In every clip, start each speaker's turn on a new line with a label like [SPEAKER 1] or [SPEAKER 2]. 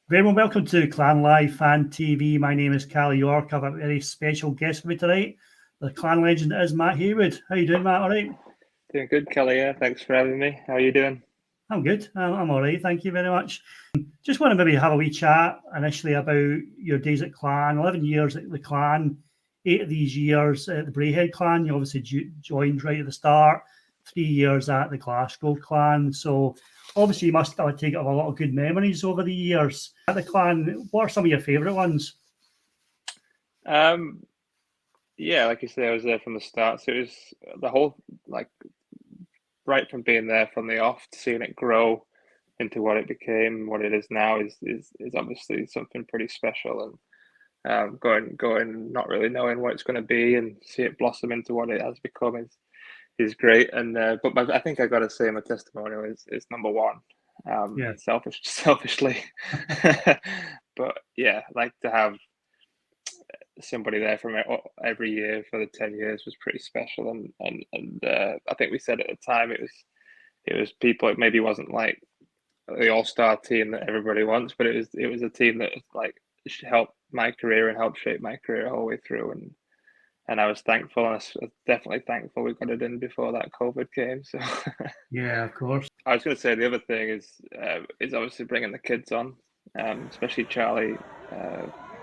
[SPEAKER 1] Very well, welcome to Clan Live Fan TV. My name is Callie York. I have a very special guest with me tonight. The Clan legend is Matt Haywood. How you doing, Matt? All right?
[SPEAKER 2] Doing good, Kelly. Yeah, thanks for having me. How are you doing?
[SPEAKER 1] I'm good. I'm all right. Thank you very much. Just want to maybe have a wee chat initially about your days at Clan. 11 years at the Clan, 8 of these years at the Braehead Clan. You obviously joined right at the start. 3 years at the Glasgow Clan. So obviously you must have taken a lot of good memories over the years at the Clan. What are some of your favourite ones?
[SPEAKER 2] Yeah, like you say, I was there from the start. So it was the whole, right from being there from the off to seeing it grow into what it became, what it is now is obviously something pretty special. And going, not really knowing what it's going to be and see it blossom into what it has become is great. And but I think I got to say my testimonial is number one.
[SPEAKER 1] Yeah.
[SPEAKER 2] Selfishly, but yeah, like to have somebody there from every year for the 10 years was pretty special. And I think we said at the time it was people. It maybe wasn't like the all-star team that everybody wants, but it was a team that like helped my career and helped shape my career all the way through. And I was thankful, and I was definitely thankful we got it in before that COVID came. So
[SPEAKER 1] yeah, of course.
[SPEAKER 2] I was going to say the other thing is obviously bringing the kids on, especially Charlie.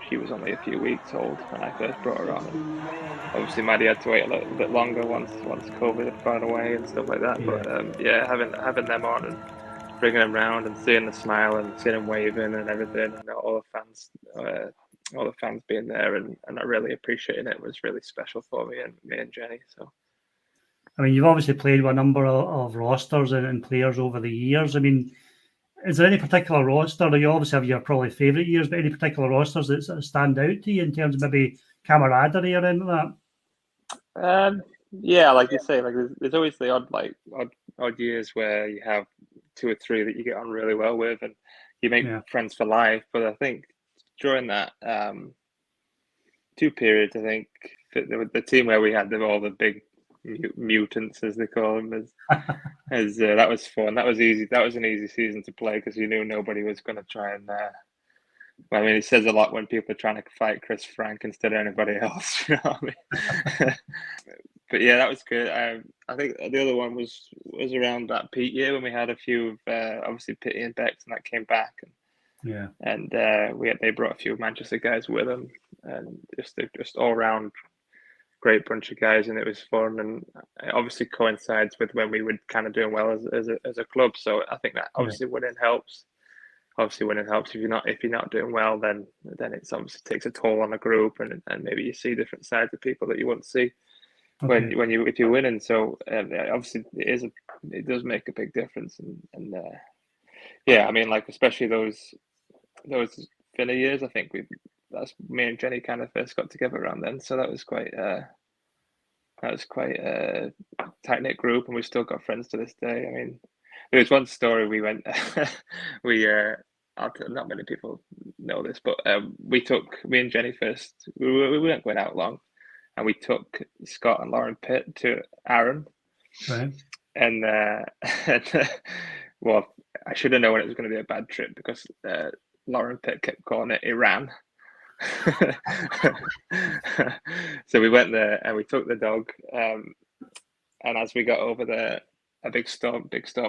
[SPEAKER 2] She was only a few weeks old when I first brought her on, and obviously Maddie had to wait a little bit longer once COVID had gone away and stuff like that.
[SPEAKER 1] Yeah.
[SPEAKER 2] But having them on and bringing them round and seeing the smile and seeing them waving and everything, and all the fans being there and I really appreciating it was really special for me and Jenny. So,
[SPEAKER 1] I mean, you've obviously played with a number of rosters and players over the years. I mean, is there any particular roster? You obviously have your probably favourite years, but any particular rosters that sort of stand out to you in terms of maybe camaraderie or anything like
[SPEAKER 2] that? Yeah, like you say, like there's always the odd years where you have 2 or 3 that you get on really well with, and you make friends for life. But I think during that 2 periods, I think the team where we had all the big mutants, as they call them, that was fun. That was easy. That was an easy season to play because you knew nobody was going to try and. I mean, it says a lot when people are trying to fight Chris Frank instead of anybody else. You know what I mean? But yeah, that was good. I think the other one was around that Pete year when we had a few of obviously Pitty and Bex, and that came back. And they brought a few of Manchester guys with them, and just all round great bunch of guys, and it was fun. And it obviously coincides with when we were kind of doing well as a club. So I think that obviously winning helps. Obviously, when it helps, if you're not doing well, then it's obviously takes a toll on a group, and maybe you see different sides of people that you wouldn't see if you're winning. So obviously it does make a big difference, and yeah, I mean, like especially those Villa years, I think that's me and Jenny kind of first got together around then, so that was quite a tight knit group, and we've still got friends to this day. I mean, there was one story we went, not many people know this, but me and Jenny first, we weren't going out long, and we took Scott and Lauren Pitt to Aaron.
[SPEAKER 1] Right.
[SPEAKER 2] And well, I should have known it was going to be a bad trip because Lauren Pitt kept calling it Iran. So we went there and we took the dog, and as we got over there, a big storm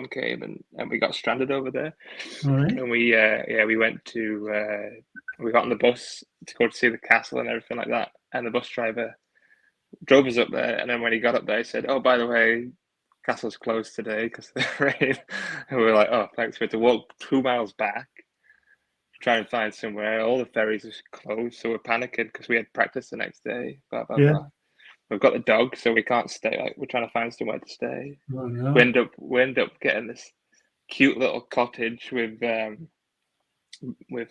[SPEAKER 2] came, and we got stranded over there.
[SPEAKER 1] Right.
[SPEAKER 2] And we went to we got on the bus to go to see the castle and everything like that, and the bus driver drove us up there, and then when he got up there he said, "Oh, by the way, castle's closed today because of the rain." And we were like, "Oh, thanks." We had to walk 2 miles back, try and find somewhere. All the ferries are closed, so we're panicking because we had practice the next day. Blah blah blah. We've got the dog, so we can't stay. Like, we're trying to find somewhere to stay.
[SPEAKER 1] Oh, no.
[SPEAKER 2] We end up getting this cute little cottage with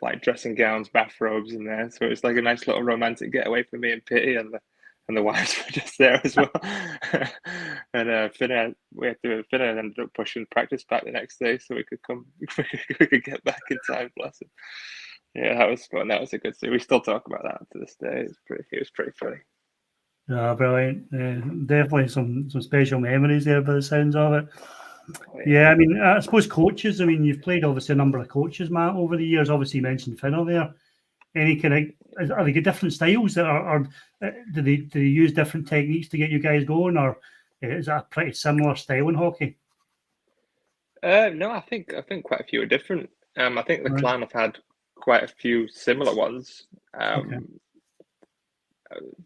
[SPEAKER 2] like dressing gowns, bathrobes in there. So it was like a nice little romantic getaway for me and Pitty, and the wives were just there as well. And Finna ended up pushing practice back the next day so we could get back in time. Bless him. Yeah, that was fun. That was a good scene. We still talk about that to this day. It was pretty funny.
[SPEAKER 1] Yeah, brilliant. Definitely some special memories there by the sounds of it. Yeah, I mean, I suppose coaches. I mean, you've played obviously a number of coaches, Matt, over the years. Obviously, you mentioned Finner there. Any kind of are they different styles that are do they use different techniques to get you guys going, or is that a pretty similar style in hockey?
[SPEAKER 2] No, I think quite a few are different. I think the clan have had quite a few similar ones.
[SPEAKER 1] Okay.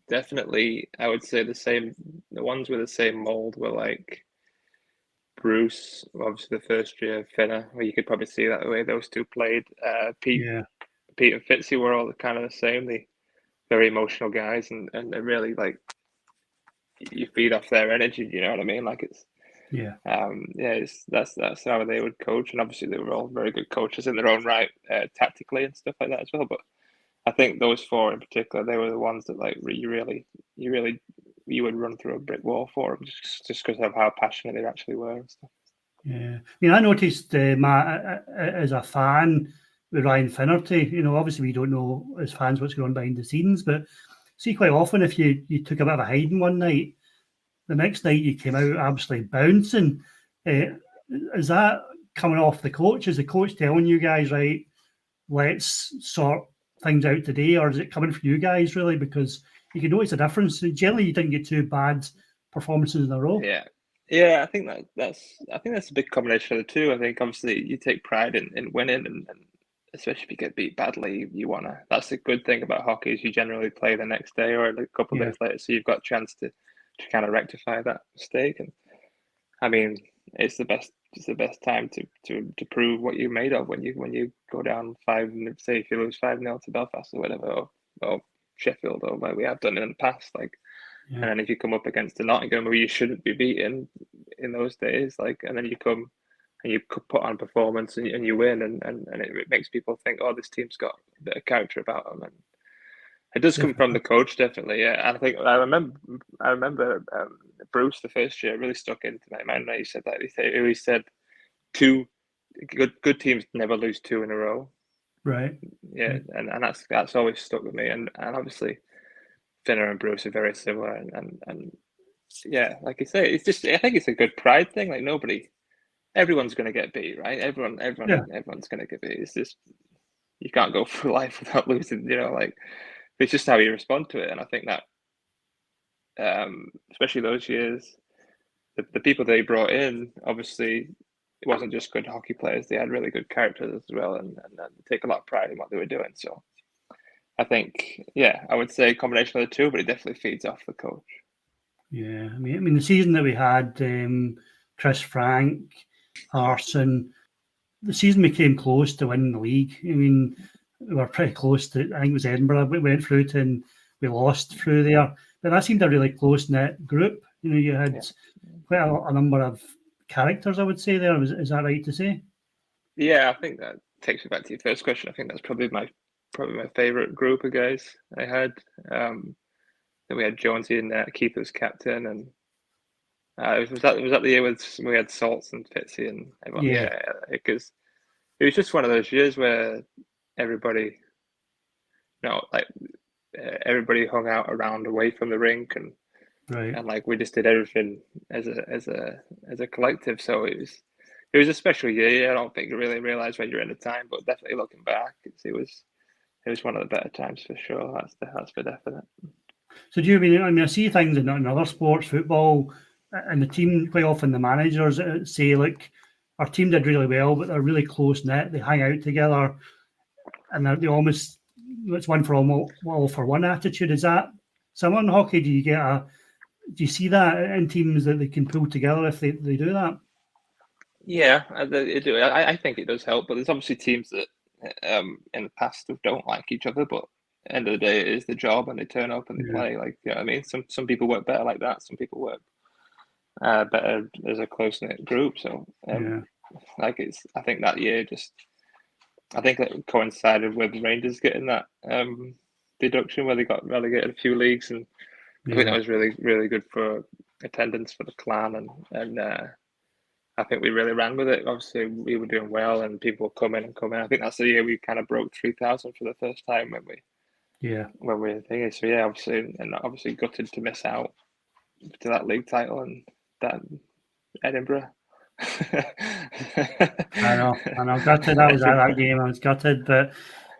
[SPEAKER 2] Definitely, I would say the ones with the same mold were like Bruce, obviously the first year, Finner, where you could probably see that the way those two played. Pete and Fitzy were all kind of the same. They very emotional guys, and they really like you feed off their energy. You know what I mean? Like it's that's how they would coach, and obviously they were all very good coaches in their own right, tactically and stuff like that as well. But I think those four in particular, they were the ones that like you would run through a brick wall for them just because of how passionate they actually were and stuff.
[SPEAKER 1] Yeah, I mean, I noticed, Matt, as a fan with Ryan Finnerty, obviously we don't know as fans what's going on behind the scenes, but see quite often if you took a bit of a hiding one night, the next night you came out absolutely bouncing. Is that coming off the coach? Is the coach telling you guys, right, let's sort things out today, or is it coming from you guys really? Because you can notice a difference. Generally, you didn't get two bad performances in a row.
[SPEAKER 2] Yeah, I think that's a big combination of the two. I think obviously you take pride in winning, and especially if you get beat badly, you wanna. That's the good thing about hockey is you generally play the next day or a couple of days later, so you've got a chance to kind of rectify that mistake. And I mean, it's the best time to prove what you're made of when you go down 5, say if you lose 5-0 to Belfast or whatever, or Sheffield or where we have done it in the past, like. And then if you come up against a Nottingham who you shouldn't be beating in those days, like, and then you come and you put on performance and you win, and it makes people think, oh, this team's got a bit of character about them, and it does come from the coach, definitely. Yeah, and I think I remember Bruce the first year really stuck into my mind when he said that. He said two good teams never lose 2 in a row.
[SPEAKER 1] Right.
[SPEAKER 2] Yeah, and that's always stuck with me, and obviously. Finner and Bruce are very similar, and yeah, like you say, it's just I think it's a good pride thing. Like everyone's going to get beat, right? Everyone's going to get beat. It's just you can't go through life without losing. Like it's just how you respond to it, and I think that, especially those years, the people they brought in, obviously, it wasn't just good hockey players. They had really good characters as well, and take a lot of pride in what they were doing. So. I think, I would say a combination of the two, but it definitely feeds off the coach.
[SPEAKER 1] Yeah, I mean, the season that we had, Chris Frank, Arson, the season we came close to winning the league. I mean, we were pretty close to, I think it was Edinburgh we went through to, and we lost through there. But that seemed a really close-knit group. You had quite a number of characters, I would say there. Is that right to say?
[SPEAKER 2] Yeah, I think that takes me back to your first question. I think that's probably my favorite group of guys I had. Then we had Jonesy and Keith was captain, and was that the year we had Salts and Fitzy and everyone? Yeah, because it was just one of those years where everybody, everybody hung out around away from the rink, and like we just did everything as a collective. So it was a special year. I don't think you really realize when you're in the time, but definitely looking back, it was one of the better times for sure. That's for definite.
[SPEAKER 1] So do you mean? I see things in other sports, football, and the team quite often the managers say, "Look, our team did really well, but they're really close knit. They hang out together, and they almost it's one for all for one attitude." Is that similar in hockey? Do you see that in teams that they can pull together if they do that?
[SPEAKER 2] Yeah, I think it does help, but there's obviously teams that in the past don't like each other, but at the end of the day, it is the job, and they turn up and they play. Like, you know what I mean? Some people work better like that. Some people work better as a close knit group. So, I think that year I think that coincided with Rangers getting that deduction where they got relegated a few leagues, and I think that was really, really good for attendance for the clan, and I think we really ran with it. Obviously, we were doing well, and people were coming and coming. I think that's the year we kind of broke 3,000 for the first time when we were thinking. So obviously gutted to miss out to that league title and that Edinburgh.
[SPEAKER 1] I know. Gutted. That was that game. I was gutted, but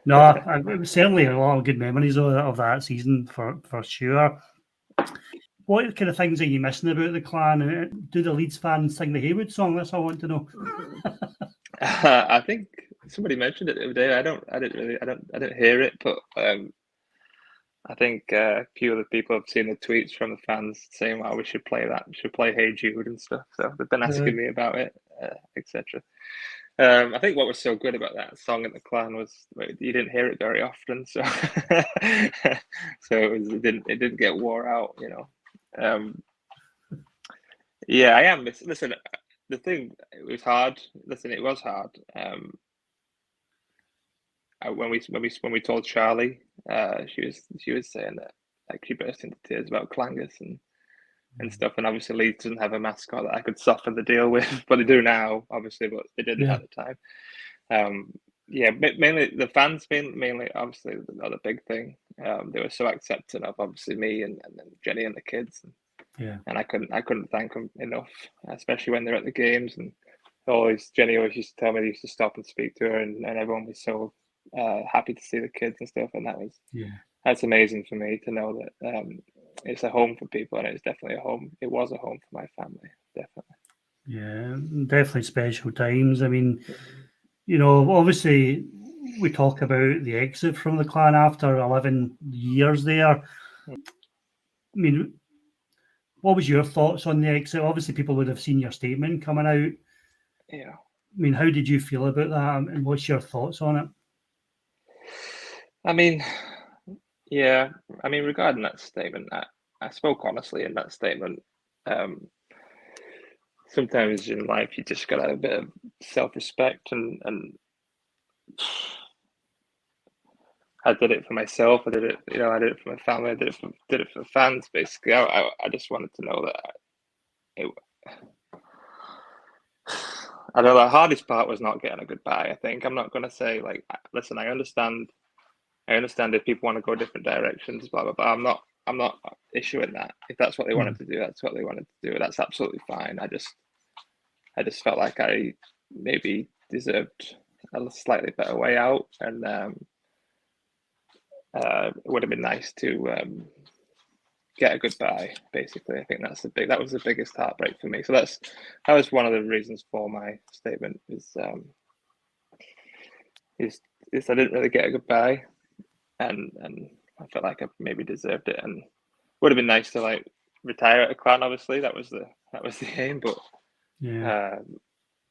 [SPEAKER 1] no, it was certainly a lot of good memories of that season for sure. What kind of things are you missing about the clan? Do the Leeds fans sing the Haywood song? That's all I want to know.
[SPEAKER 2] I think somebody mentioned it the other day. I didn't hear it, but I think a few other people have seen the tweets from the fans saying, "Well, we should play that. We should play Hey Jude and stuff." So they've been asking me about it, etc. I think what was so good about that song at the clan was you didn't hear it very often, so so it didn't get wore out, you know. Yeah, I am. Listen, the thing, it was hard. Listen, it was hard. When we told Charlie, she was saying that like she burst into tears about Clangus and stuff. And obviously Leeds doesn't have a mascot that I could soften the deal with, but they do now, obviously, but they didn't at the time. Yeah, mainly the fans, mainly obviously the big thing. They were so accepting of obviously me and then Jenny and the kids. And I couldn't thank them enough, especially when they're at the games. And Jenny always used to tell me they used to stop and speak to her, and everyone was so happy to see the kids and stuff. And that's amazing for me to know that it's a home for people, and it's definitely a home. It was a home for my family, definitely.
[SPEAKER 1] Yeah, definitely special times. I mean, you know, obviously we talk about the exit from the clan after 11 years there. I mean, what was your thoughts on the exit? Obviously, people would have seen your statement coming out.
[SPEAKER 2] Yeah.
[SPEAKER 1] I mean, how did you feel about that, and what's your thoughts on it?
[SPEAKER 2] I mean, yeah. I mean, regarding that statement, I spoke honestly in that statement. Sometimes in life, you just got to have a bit of self-respect, and I did it for myself. I did it, I did it for my family. I did it for fans. Basically, I just wanted to know that I know the hardest part was not getting a goodbye. I think I'm not going to say like, listen, I understand if people want to go different directions, blah blah blah. I'm not issuing that. If that's what they wanted to do, that's what they wanted to do. That's absolutely fine. I just felt like I maybe deserved a slightly better way out, and it would have been nice to get a goodbye. Basically, I think that was the biggest heartbreak for me. So that was one of the reasons for my statement is I didn't really get a goodbye, and I felt like I maybe deserved it, and would have been nice to like retire at a clan. Obviously, that was the aim, but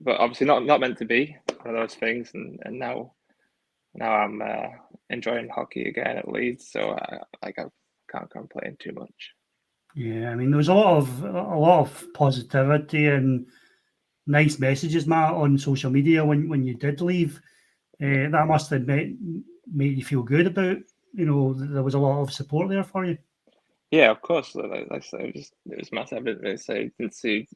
[SPEAKER 2] but obviously not meant to be. One of those things, and now I'm enjoying hockey again at Leeds, so I can't complain too much.
[SPEAKER 1] Yeah, I mean, there was a lot of positivity and nice messages, Matt, on social media when you did leave. That must have made you feel good about, there was a lot of support there for you.
[SPEAKER 2] Yeah, of course. Like I said, it was massive. I didn't see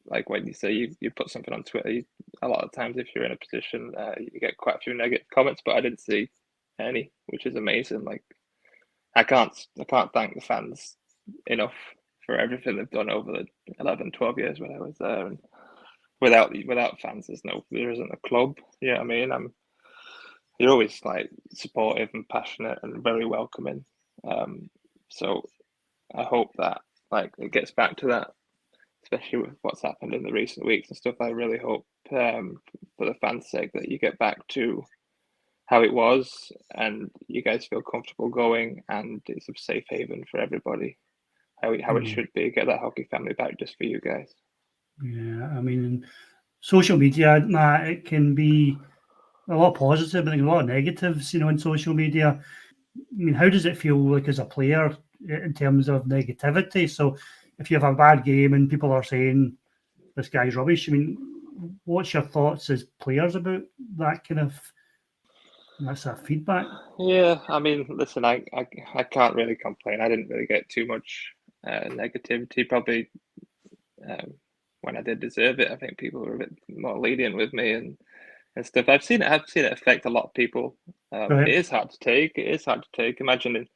[SPEAKER 2] like when you say you put something on Twitter. A lot of times, if you're in a position, you get quite a few negative comments, but I didn't see any, which is amazing. Like I can't thank the fans enough for everything they've done over the 11, 12 years when I was there. And without fans, there isn't a club. You know what I mean? You're always like supportive and passionate and very welcoming. So I hope that like it gets back to that, especially with what's happened in the recent weeks and stuff. I really hope for the fans' sake that you get back to how it was and you guys feel comfortable going and it's a safe haven for everybody. How it should be. Get that hockey family back just for you guys.
[SPEAKER 1] Yeah, I mean, social media, Matt, it can be a lot positive, but a lot of negatives, in social media. I mean, how does it feel like as a player in terms of negativity? So if you have a bad game and people are saying this guy's rubbish, I mean, what's your thoughts as players about that kind of feedback?
[SPEAKER 2] Yeah, I mean, listen, I can't really complain. I didn't really get too much negativity. Probably when I did deserve it, I think people were a bit more lenient with me and stuff. I've seen it affect a lot of people.
[SPEAKER 1] Right.
[SPEAKER 2] It is hard to take. Imagine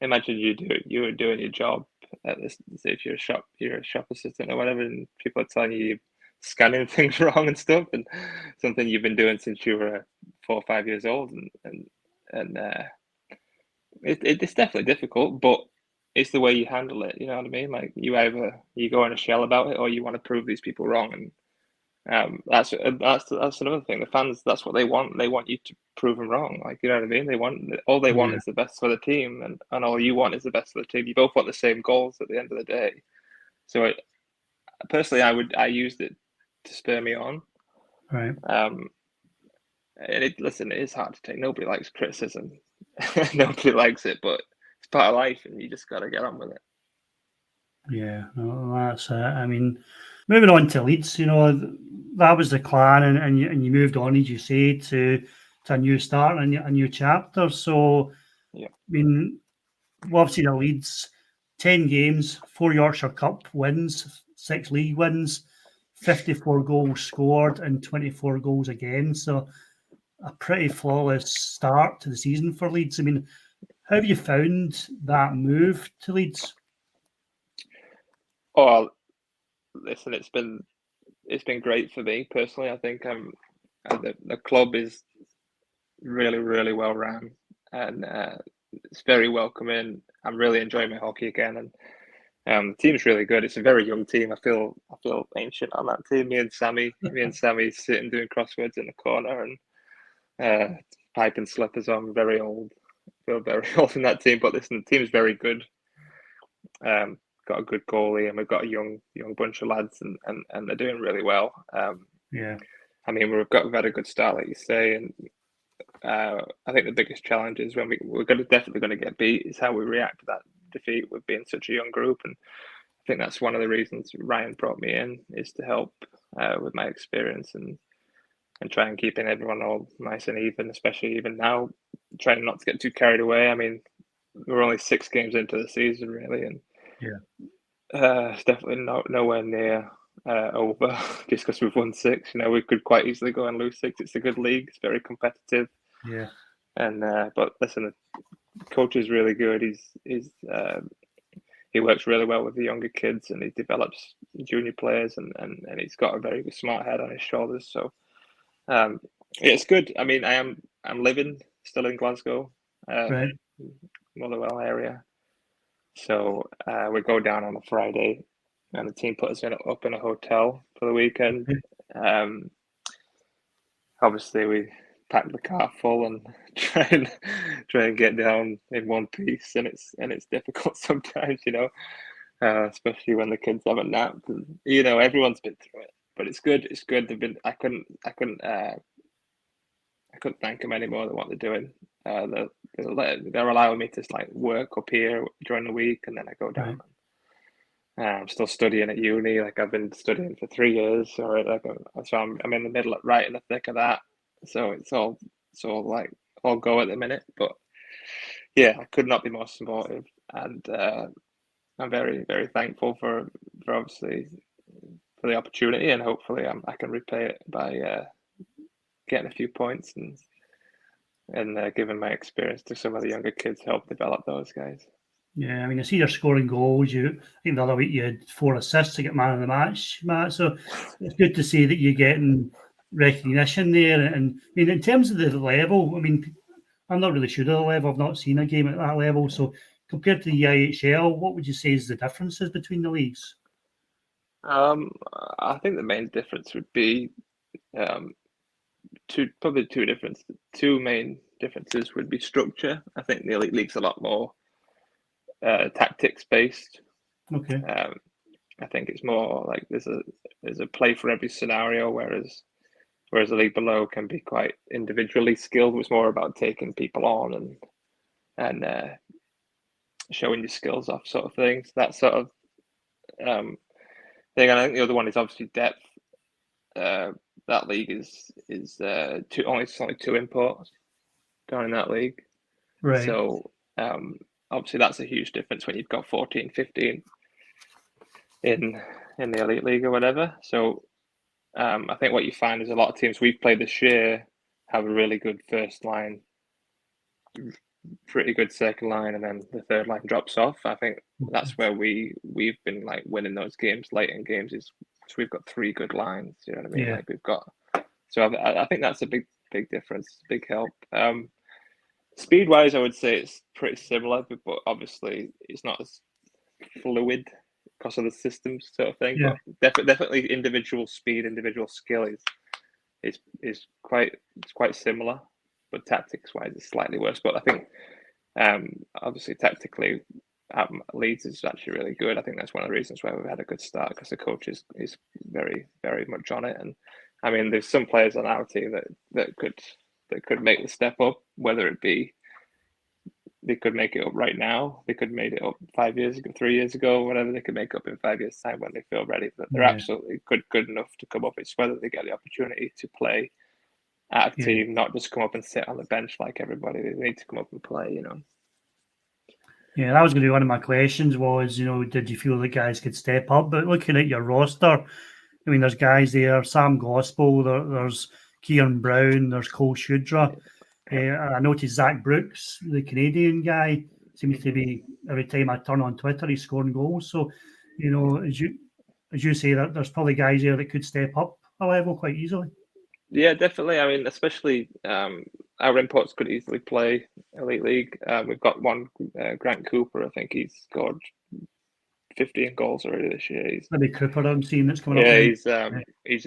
[SPEAKER 2] you were doing your job at this. Say if you're a shop assistant or whatever, and people are telling you scanning things wrong and stuff, and something you've been doing since you were 4 or 5 years old, and it's definitely difficult, but it's the way you handle it. You know what I mean? Like you go in a shell about it, or you want to prove these people wrong, and that's another thing. The fans, that's what they want. They want you to prove them wrong. Like, you know what I mean? They want is the best for the team, and all you want is the best for the team. You both want the same goals at the end of the day. So personally, I used it to spur me on.
[SPEAKER 1] Right.
[SPEAKER 2] And it is hard to take. Nobody likes criticism. Nobody likes it, but it's part of life, and you just got to get on with it.
[SPEAKER 1] Yeah, no, that's it. I mean, moving on to Leeds, that was the clan, and you moved on, as you say, to a new start and a new chapter. So,
[SPEAKER 2] yeah.
[SPEAKER 1] I mean, we've obviously the Leeds, 10 games, 4 Yorkshire Cup wins, 6 league wins, 54 goals scored, and 24 goals again. So, a pretty flawless start to the season for Leeds. I mean, how have you found that move to Leeds?
[SPEAKER 2] Oh, listen, it's been great for me personally. I think the club is really, really well run, and it's very welcoming. I'm really enjoying my hockey again, and the team's really good. It's a very young team. I feel ancient on that team. Me and Sammy sitting doing crosswords in the corner and pipe and slippers on. Very old. I feel very old in that team. But listen, the team's very good. Got a good goalie, and we've got a young bunch of lads, and they're doing really well.
[SPEAKER 1] Yeah.
[SPEAKER 2] I mean, we've had a good start, like you say, and I think the biggest challenge is when we're definitely going to get beat is how we react to that defeat with being such a young group. And I think that's one of the reasons Ryan brought me in, is to help with my experience and try and keeping everyone all nice and even, especially even now, trying not to get too carried away. I mean, we're only 6 games into the season, really, and it's definitely nowhere near over just because we've won 6. We could quite easily go and lose 6. It's a good league. It's very competitive.
[SPEAKER 1] Yeah.
[SPEAKER 2] And but listen, the coach is really good. He works really well with the younger kids, and he develops junior players, and he's got a very smart head on his shoulders. So it's good. I mean, I'm living still in Glasgow,
[SPEAKER 1] Right.
[SPEAKER 2] Motherwell area. So we go down on a Friday, and the team put us up in a hotel for the weekend. Obviously, we pack the car full and try and get down in one piece, and it's difficult sometimes, especially when the kids have a nap. Everyone's been through it, but it's good. It's good. I couldn't thank them any more than what they're doing. They're allowing me to work up here during the week, and then I go down. Right. I'm still studying at uni. I've been studying for 3 years, so I'm in the middle, right in the thick of that. So it's all all go at the minute. But yeah, I could not be more supportive, and I'm very, very thankful for obviously for the opportunity, and hopefully I can repay it by getting a few points and giving my experience to some of the younger kids, help develop those guys.
[SPEAKER 1] Yeah, I mean, I see you're scoring goals. I think the other week you had 4 assists to get man of the match, Matt. So it's good to see that you're getting recognition there. And I mean, in terms of the level, I mean, I'm not really sure of the level. I've not seen a game at that level. So compared to the IHL, what would you say is the differences between the leagues?
[SPEAKER 2] I think the main difference would be two main differences would be structure. I think the Elite League's a lot more tactics based.
[SPEAKER 1] Okay.
[SPEAKER 2] I think it's more like there's a play for every scenario, whereas the league below can be quite individually skilled. It's more about taking people on and showing your skills off, sort of things. That sort of thing. And I think the other one is obviously depth. That league is only 2 imports down in that league.
[SPEAKER 1] Right.
[SPEAKER 2] So obviously that's a huge difference when you've got 14, 15 in the Elite League or whatever. So I think what you find is a lot of teams we've played this year have a really good first line, pretty good second line, and then the third line drops off. I think that's where we've been winning those games late in games, is we've got 3 good lines. You know what I mean?
[SPEAKER 1] Yeah.
[SPEAKER 2] Like we've got. So I think that's a big difference, big help. Speed wise, I would say it's pretty similar, but obviously it's not as fluid because of the systems sort of thing.
[SPEAKER 1] Yeah.
[SPEAKER 2] But definitely individual speed, individual skill is quite similar, but tactics wise it's slightly worse. But I think obviously tactically Leeds is actually really good. I think that's one of the reasons why we've had a good start, because the coach is very, very much on it. And I mean, there's some players on our team that could make the step up, whether it be they could make it up right now, they could make it up 5 years ago, 3 years ago, whatever. They could make up in 5 years' time when they feel ready. But they're absolutely good enough to come up. It's whether they get the opportunity to play at a team, not just come up and sit on the bench like everybody. They need to come up and play, you know.
[SPEAKER 1] Yeah, that was going to be one of my questions was, did you feel the guys could step up? But looking at your roster, I mean, there's guys there, Sam Gospel, there's Kieran Brown, there's Cole Shudra. I noticed Zach Brooks, the Canadian guy, seems to be, every time I turn on Twitter, he's scoring goals. So, as you say, that there's probably guys there that could step up a level quite easily.
[SPEAKER 2] Yeah, definitely. I mean, especially our imports could easily play Elite League. We've got one, Grant Cooper. I think he's scored 15 goals already this year.
[SPEAKER 1] Maybe Cooper, I'm seeing that's coming up.
[SPEAKER 2] Yeah, he's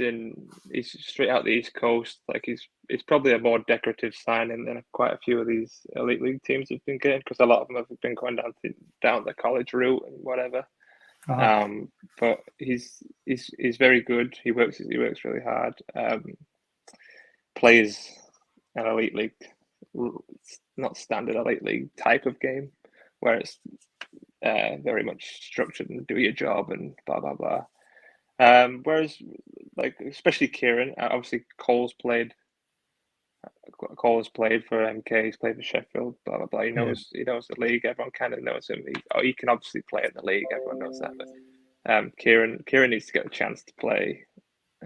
[SPEAKER 2] straight out the East Coast. Like he's probably a more decorative signing than quite a few of these Elite League teams have been getting, because a lot of them have been going down the college route and whatever. But he's very good. He works really hard. Plays an Elite League, not standard Elite League type of game, where it's very much structured and do your job and blah blah blah. Whereas, like especially Kieran, obviously Cole has played for MK, he's played for Sheffield, blah blah blah. He knows the league. Everyone kind of knows him. He can obviously play in the league. Everyone knows that. But Kieran needs to get a chance to play.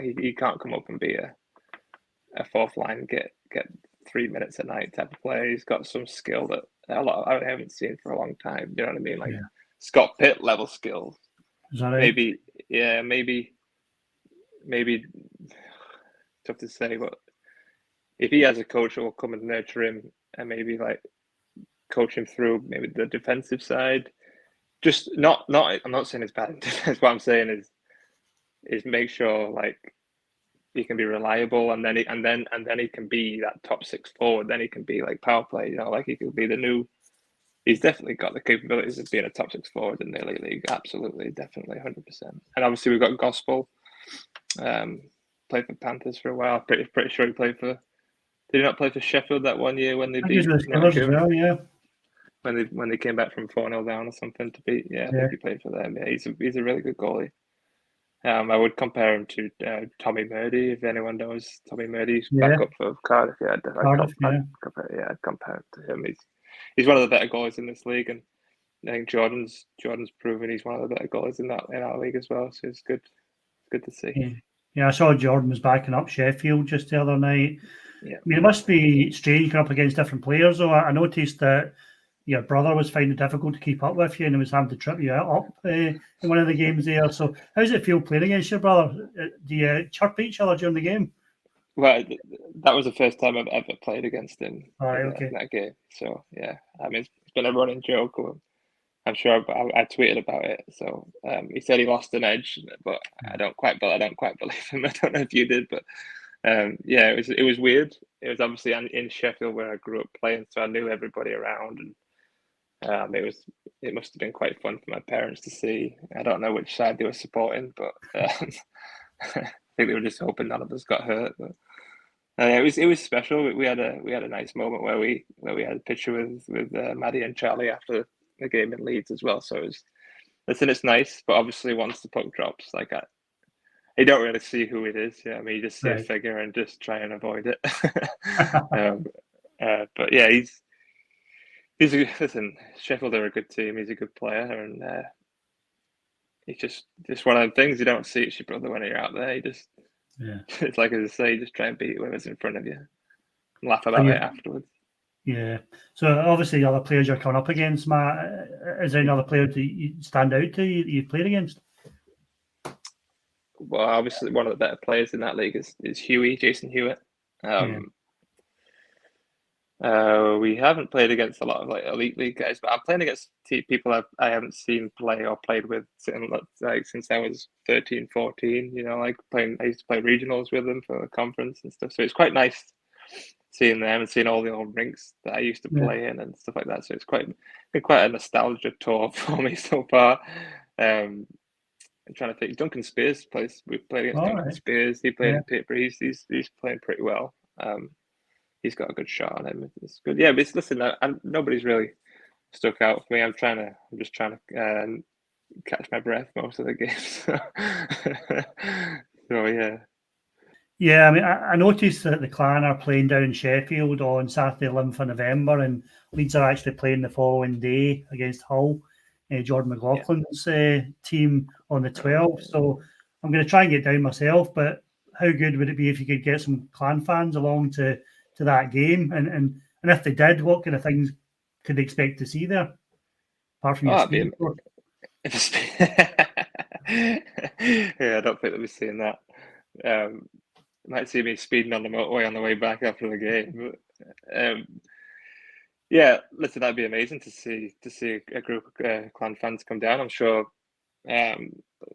[SPEAKER 2] He can't come up and be a fourth line, get 3 minutes a night type of player. He's got some skill that I haven't seen for a long time. You know what I mean? Like Scott Pitt level skills.
[SPEAKER 1] Is that right?
[SPEAKER 2] Maybe tough to say, but if he has a coach who will come and nurture him and maybe like coach him through maybe the defensive side, just not I'm not saying it's bad in defense. What I'm saying is make sure like he can be reliable, and then he can be that top 6 forward. Then he can be like power play. Like he could be the new. He's definitely got the capabilities of being a top 6 forward in the Elite League. Absolutely, definitely, 100%. And obviously we've got Gospel. Played for Panthers for a while. Pretty sure he played for. Did he not play for Sheffield that one year when they beat
[SPEAKER 1] Nottingham? Yeah.
[SPEAKER 2] When they came back from 4-0 down or something to beat. I think he played for them. Yeah, he's a really good goalie. I would compare him to Tommy Murdy, if anyone knows Tommy Murdy's back up for Cardiff. I'd compare him to him. He's one of the better goalies in this league, and I think Jordan's proven he's one of the better goalies in our league as well. So it's good to see.
[SPEAKER 1] Yeah, I saw Jordan was backing up Sheffield just the other night.
[SPEAKER 2] Yeah.
[SPEAKER 1] I mean, it must be strange coming up against different players, though. I noticed that your brother was finding it difficult to keep up with you, and he was having to trip you up in one of the games there. So how does it feel playing against your brother? Do you chirp each other during the game?
[SPEAKER 2] Well, that was the first time I've ever played against him in that game. So, yeah, I mean, it's been a running joke. I'm sure I tweeted about it. So he said he lost an edge, but I don't quite believe him. I don't know if you did, but it was weird. It was obviously in Sheffield where I grew up playing, so I knew everybody around, and it must have been quite fun for my parents to see. I don't know which side they were supporting, but I think they were just hoping none of us got hurt. But it was special. We had a nice moment where we had a picture with Maddie and Charlie after the game in Leeds as well. So it's nice, but obviously once the puck drops, like you don't really see who it is. I mean, you just see a figure and just try and avoid it. But yeah, listen, Sheffield are a good team. He's a good player, and it's just one of the things you don't see. It's your brother when you're out there. It's like, as I say, just try and beat whoever's in front of you and laugh about it afterwards.
[SPEAKER 1] Yeah. So obviously, the other players you're coming up against, Matt, is there another player that you stand out to you played against?
[SPEAKER 2] well, obviously one of the better players in that league is Jason Hewitt. We haven't played against a lot of like elite league guys, but I'm playing against people I haven't seen play or played with since I was 13, 14. Like I used to play regionals with them for the conference and stuff. So it's quite nice seeing them and seeing all the old rinks that I used to play in and stuff like that. So it's been quite a nostalgia tour for me so far. I'm trying to think. Duncan Spears plays. We played against Duncan Spears. He played in paper. He's playing pretty well. He's got a good shot on him. It's good. Yeah, but listen, nobody's really stuck out for me. I'm just trying to catch my breath most of the games. So yeah.
[SPEAKER 1] Yeah, I mean, I noticed that the Clan are playing down in Sheffield on Saturday, 11th of November, and Leeds are actually playing the following day against Hull, Jordan McLaughlin's team on the 12th. So I'm going to try and get down myself, but how good would it be if you could get some Clan fans along to that game? And if they did, what kind of things could they expect to see there? Apart from your speed.
[SPEAKER 2] Yeah, I don't think they'll be seeing that. Might see me speeding on the motorway on the way back after the game. But, yeah, listen, that'd be amazing to see a group of Clan fans come down. I'm sure the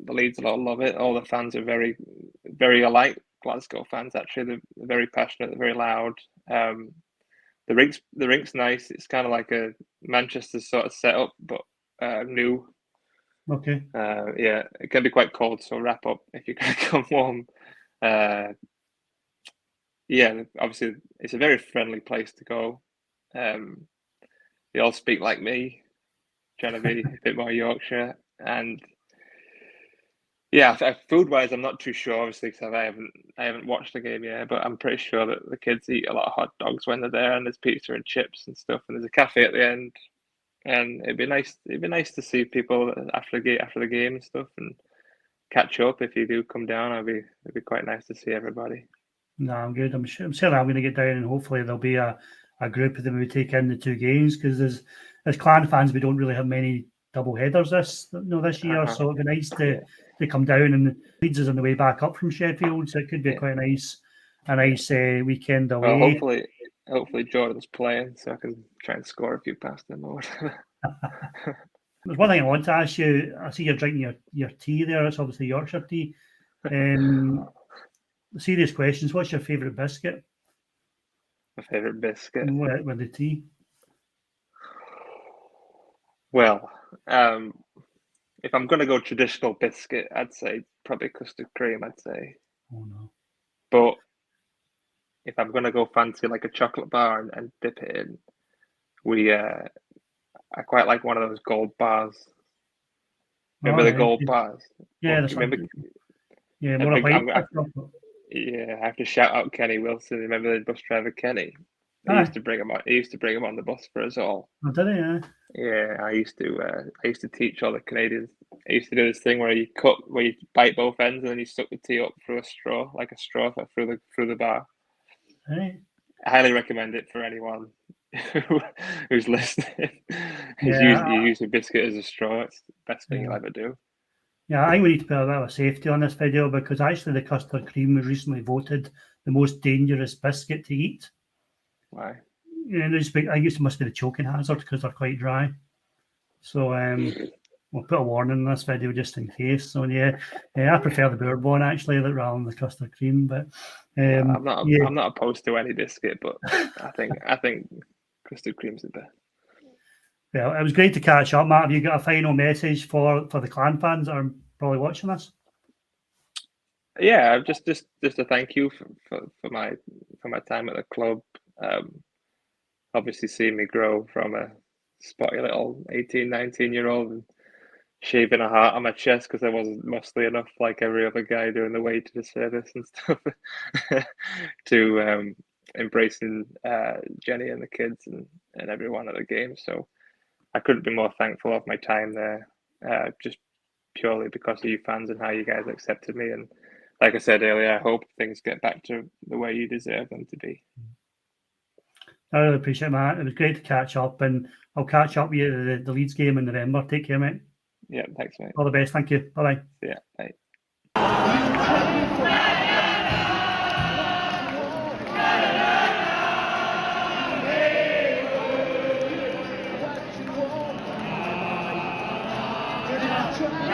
[SPEAKER 2] Leeds will love it. All the fans are very, very alike. Glasgow fans, actually, they're very passionate, they're very loud. The rink's nice. It's kind of like a Manchester sort of setup, but new.
[SPEAKER 1] Okay.
[SPEAKER 2] Yeah, it can be quite cold, so wrap up if you're going to come warm. Yeah, obviously it's a very friendly place to go. They all speak like me, trying to be a bit more Yorkshire, and yeah, food-wise, I'm not too sure, obviously, because I haven't watched the game yet. But I'm pretty sure that the kids eat a lot of hot dogs when they're there, and there's pizza and chips and stuff, and there's a cafe at the end. And it'd be nice to see people after the game and stuff, and catch up if you do come down. It'd be quite nice to see everybody.
[SPEAKER 1] No, I'm good. I'm sure I'm going to get down, and hopefully there'll be a group of them who take in the two games, because as Clan fans, we don't really have many double headers this year, so it'd be nice to come down, and Leeds is on the way back up from Sheffield, so it could be quite a nice weekend away.
[SPEAKER 2] Well, hopefully Jordan's playing, so I can try and score a few past him or whatever.
[SPEAKER 1] There's one thing I want to ask you. I see you're drinking your tea there. It's obviously Yorkshire tea. Serious questions. What's your favourite biscuit?
[SPEAKER 2] My favourite biscuit?
[SPEAKER 1] With the tea?
[SPEAKER 2] Well, if I'm going to go traditional biscuit, I'd say probably custard cream, I'd say.
[SPEAKER 1] Oh, no.
[SPEAKER 2] But if I'm going to go fancy like a chocolate bar and dip it in, I quite like one of those gold bars. Remember the gold bars?
[SPEAKER 1] Yeah,
[SPEAKER 2] I have to shout out Kenny Wilson. Remember the bus driver Kenny? He used to bring him on the bus for us all.
[SPEAKER 1] Oh, did he?
[SPEAKER 2] Yeah, I used to teach all the Canadians. I used to do this thing where you bite both ends and then you suck the tea up through a straw, like a straw through the bar.
[SPEAKER 1] Right.
[SPEAKER 2] I highly recommend it for anyone who's listening. You use a biscuit as a straw. It's the best thing you'll ever do.
[SPEAKER 1] Yeah, I think we need to put a bit of safety on this video, because actually the custard cream was recently voted the most dangerous biscuit to eat.
[SPEAKER 2] Why?
[SPEAKER 1] Yeah, I guess it must be the choking hazard, because they're quite dry. So we'll put a warning in this video just in case. So yeah, I prefer the bourbon actually rather than the custard cream. But
[SPEAKER 2] I'm not opposed to any biscuit, but I think custard cream's the best.
[SPEAKER 1] Well, it was great to catch up, Matt. Have you got a final message for the Clan fans that are probably watching this?
[SPEAKER 2] Yeah, just a thank you for my time at the club. Obviously seeing me grow from a spotty little 18, 19-year-old and shaving a heart on my chest because I wasn't muscly enough like every other guy doing the way to the service and stuff, to embracing Jenny and the kids and everyone at the game. So I couldn't be more thankful of my time there, just purely because of you fans and how you guys accepted me. And like I said earlier, I hope things get back to the way you deserve them to be.
[SPEAKER 1] I really appreciate it, Matt. It was great to catch up, and I'll catch up with you at the Leeds game in November. Take care, mate.
[SPEAKER 2] Yeah, thanks, mate.
[SPEAKER 1] All the best. Thank you. Bye-bye.
[SPEAKER 2] Yeah, bye.
[SPEAKER 3] Try